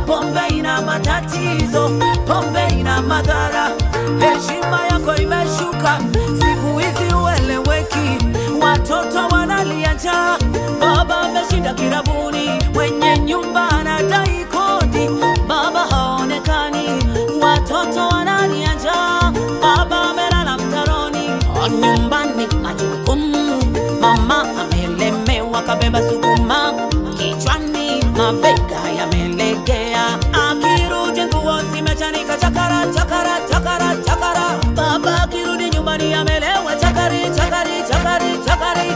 Pombe ina matatizo, pombe ina madhara. Heshima yako imeshuka, siku hizi ueleweki. Watoto wanalia njaa, baba ameshinda kirabuni. Mwenye nyumba anadai kodi, baba haonekani. Watoto wanalia njaa, baba amelala mtaroni. Nyumbani majukumu, mama amelemewa kabeba sukuma. Kichwani mabega yamelegea, akirudi nguo zimechanika chakara chakara chakara chakara. Baba akirudi nyumbani amelewa chakari chakari chakari chakari.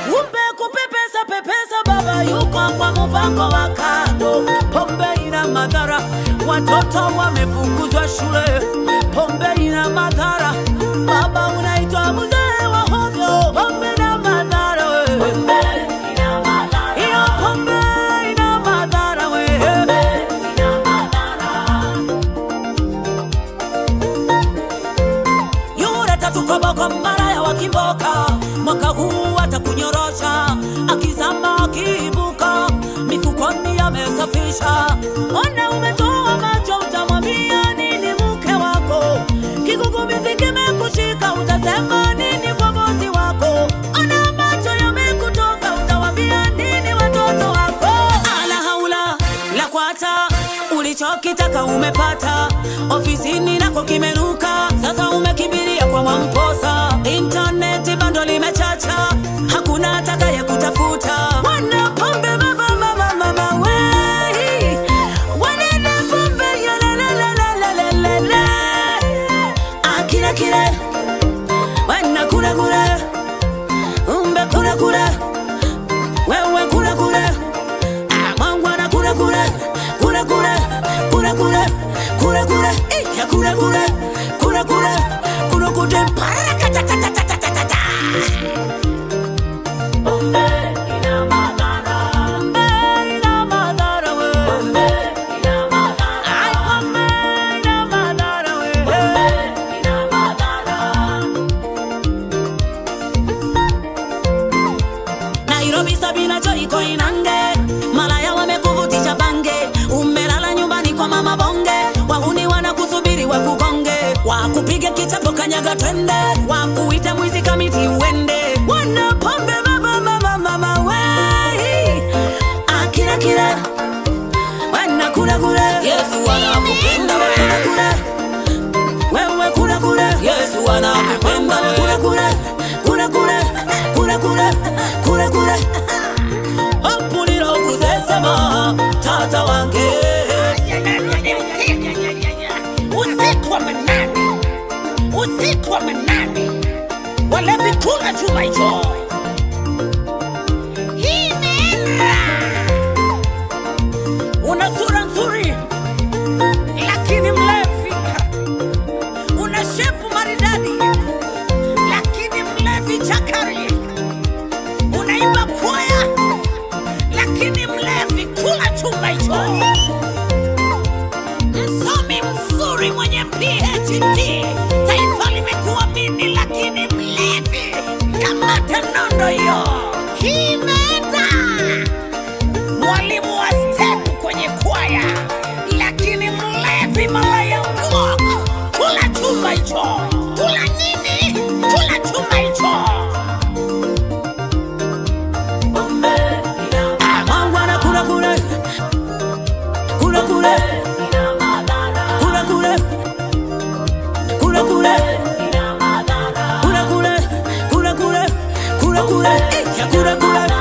Kumbe kupepesa pepesa, baba yuko kwa mpango wa kado. Pombe ina madhara, watoto wamefukuzwa shule. Pombe ina madhara, baba unaitwa mzee wa hovyo. Pombe ina madhara, pombe ina madhara, iyo pombe ina madhara, pombe ina madhara. Yule tatuko boko maraya wa kimboka, mwaka huu atakunyorosha. Akizama akiibuka, mifukoni amesafisha. Ona umetoa macho, utamwambia nini mke wako? Kigugumizi kimekushika, utasema nini kwa bosi wako? Ona macho yamekutoka, utawambia nini watoto wako? Ala haula la kwata, ulichokitaka umepata. Ofisini nako kimenuka, sasa umekimbilia kwa Mwamposa. Internet bando limechacha, hakuna atakaye kutafuta. Wana pombe mama mama mama wei, wana pombe ya la la la la la la la. Akira kira, wana kura kura, umbe kura kura, wewe kura kura. Wana kura kura, kura kura, kura kura, kura kura, ya kura kura, kura kura, kura kura, paraka ta ta ta ta ta ta ta. Pombe ina madhara, pombe ina madhara, pombe ina madhara. Ay, pombe ina madhara, pombe ina madhara. Nairobi Sabina Joy Koinange, malaya wamekuvutisha bange. Umelala nyumbani kwa mama bonge, wahuni wanakusubiri wakugonge. Wakupige kichapo kanyaga twende, wakuita mwizi kamiti uende. Wana pombe mama mama mama wei, akira kira, wana kura kura. Yesu anakupenda wewe kura kura, wewe kura kura. Yesu anakupenda wewe kura kura, kura kura, kura kura, kura kura. Apulira kuzesema tata wange. Usiku wa manane, usiku wa manane, walevi kula chuma hicho. Una sura nzuri, lakini mlevi. Una shepu maridadi, lakini mlevi chakari. Unaimba kwaya, lakini mlevi kula chuma hicho. Msomi mzuri mwenye PhD, taifa limekuamini, lakini mlevi. Kamata nondo yo, Kimeta. Mwalimu wa step kwenye kwaya, lakini mlevi malaya ngok. Kula chuma hicho. Kula nini? Kula chuma hicho. Pombe ina madhara, kura kura, kura kura, ina madhara, kura kura, kura kura. kule kule kule kule kule kule kule kule